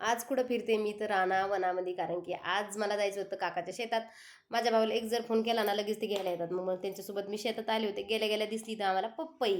आज कुठं फिरते मी तर वनामध्ये, कारण की आज मला जायचं होतं काकाच्या शेतात. माझ्या भावाला एक जर फोन केला ना लगेच ते घ्यायला येतात. मग मग त्यांच्यासोबत मी शेतात आले होते. गेल्या गेल्या दिसली तर आम्हाला पपई,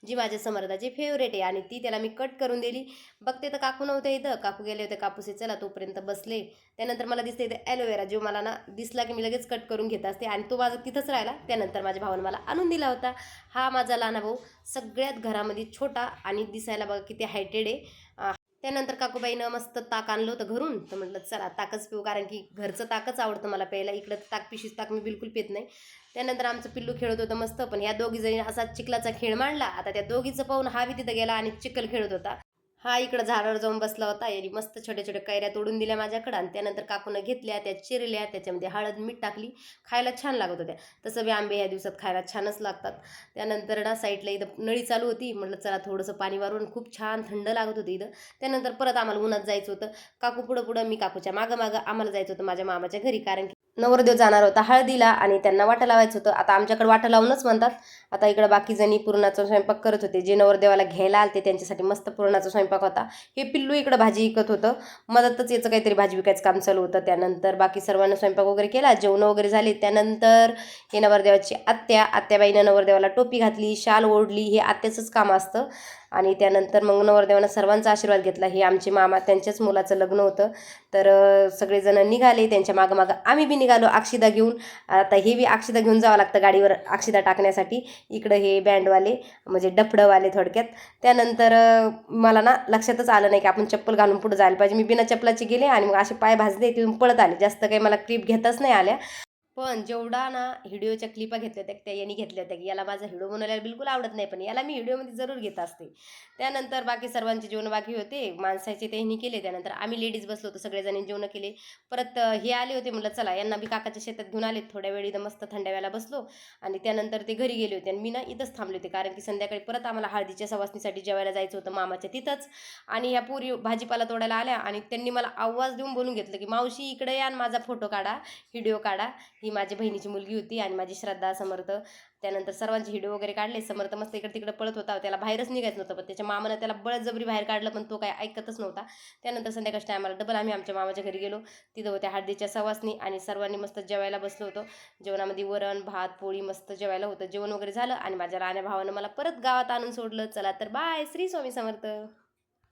जी माझ्या समर्थाची फेवरेट आहे, आणि ती त्याला मी कट करून दिली. बघते तर काकू नव्हते इथं, काकू गेले होते कापूसे, चला तोपर्यंत बसले. त्यानंतर मला दिसते इथे ॲलोवेरा, जो मला ना दिसला की मी लगेच कट करून घेत असते, आणि तो माझा तिथंच राहिला. त्यानंतर माझ्या भावानं मला आणून दिला होता. हा माझा लहाना भाऊ सगळ्यात घरामध्ये छोटा, आणि दिसायला बघा किती हायटेड आहे. त्यानंतर काकूबाईनं मस्त ताक आणलं होतं घरून, तर म्हटलं चला ताकच पिऊ, कारण की घरचं ताकच आवडतं मला प्यायला. इकडं ताक पिशीच ताक मी बिलकुल पित नाही. त्यानंतर आमचं पिल्लू खेळत होतं मस्त, पण ह्या दोघी जणी असा चिखलाचा खेळ मांडला. आता त्या दोघीचं पाहून हा बी तिथं गेला आणि चिखल खेळत होता. हा इकडं झाडावर जाऊन बसला होता. यांनी मस्त छोट्या छोट्या कैऱ्या तोडून दिल्या माझ्याकडं, आणि त्यानंतर काकूनं घेतल्या, त्या चिरल्या, त्याच्यामध्ये हळद मीठ टाकली, खायला छान लागत होत्या. तसं बी आंबे ह्या दिवसात खायला छानच लागतात. त्यानंतर ना साईडला इथं नळी चालू होती, म्हटलं चला थोडंसं पाणी वारून, खूप छान थंड लागत होतं इथं. त्यानंतर परत आम्हाला उन्हात जायचं होतं. काकू पुढं पुढं, मी काकूच्या मागं मागं. आम्हाला जायचं होतं माझ्या मामाच्या घरी, कारण की नवरदेव जाणार होता हळदीला, आणि त्यांना वाटं लावायचं होतं. आता आमच्याकडे वाटं लावूनच म्हणतात. आता इकडं बाकी जणी पुरणाचा स्वयंपाक करत होते. जे नवरदेवाला घ्यायला आलते त्यांच्यासाठी मस्त पुरणाचा स्वयंपाक होता. हे पिल्लू इकडं भाजी विकत होतं, मदतच याचं काहीतरी भाजी विकायचं काम चालू होतं. त्यानंतर बाकी सर्वांना स्वयंपाक वगैरे केला, जेवणं वगैरे झाले. त्यानंतर हे नवरदेवाची आत्याबाईनं नवरदेवाला टोपी घातली, शाल ओढली. हे आत्याचंच काम असतं. आणि त्यानंतर मग नवरदेवानं सर्वांचा आशीर्वाद घेतला. हे आमचे मामा, त्यांच्याच मुलाचं लग्न होतं. तर सगळेजण निघाले त्यांच्या मागं मागं. आम्ही बी निघालो अक्षिदा घेऊन. आता हे बी अक्षिदा घेऊन जावं लागतं गाडीवर अक्षिदा टाकण्यासाठी. इकडं हे बँडवाले, म्हणजे डफडंवाले थोडक्यात. त्यानंतर मला ना लक्षातच आलं नाही की आपण चप्पल घालून पुढे जायला पाहिजे. मी बिना चप्पलाची गेले, आणि मग असे पाय भाजले, तिथून पळत आले. जास्त काही मला क्लिप घेताच नाही आल्या. पण जेवढा ना व्हिडिओच्या क्लिपा घेतल्या होत्या त्या यांनी घेतल्या होत्या, की याला माझा व्हिडिओ बनवायला बिलकुल आवडत नाही, पण याला मी व्हिडिओमध्ये जरूर घेत असते. त्यानंतर बाकी सर्वांचे जेवण बाकी होते, माणसाचे त्यांनी केले. त्यानंतर आम्ही लेडीज बसलो होतो, सगळेजणी जेवण केले. परत हे आले होते, म्हटलं चला यांना बी काकाच्या शेतात घेऊन आले. थोड्या वेळी इथं मस्त थंड्या वेळेला बसलो, आणि त्यानंतर ते घरी गेले होते, आणि मी ना इथंच थांबले होते, कारण की संध्याकाळी परत आम्हाला हळदीच्या सवासणीसाठी जेवायला जायचं होतं मामाच्या तिथंच. आणि ह्या पुरी भाजीपाला तोडायला आल्या, आणि त्यांनी मला आवाज देऊन बोलून घेतलं की मावशी इकडे या आणि माझा फोटो काढा, व्हिडिओ काढा. ही माझी बहिणीची मुलगी होती, आणि माझी श्रद्धा समर्थ. त्यानंतर सर्वांचे व्हिडिओ वगैरे काढले. समर्थ मस्त इकडे तिकडे पळत होता, त्याला बाहेरच निघायचं नव्हतं, पण त्याच्या मामानं त्याला बळजबरी बाहेर काढलं, पण तो काय ऐकतच नव्हता. त्यानंतर संध्याकाळच्या टायमाला डबल आम्ही आमच्या मामाच्या घरी गेलो. तिथं होत्या हळदीच्या सवासणी, आणि सर्वांनी मस्त जेवायला बसलो होतो. जेवणामध्ये वरण भात पोळी मस्त जेवायला होतं. जेवण वगैरे झालं, आणि माझ्या राण्या भावानं मला परत गावात आणून सोडलं. चला तर बाय, श्री स्वामी समर्थ.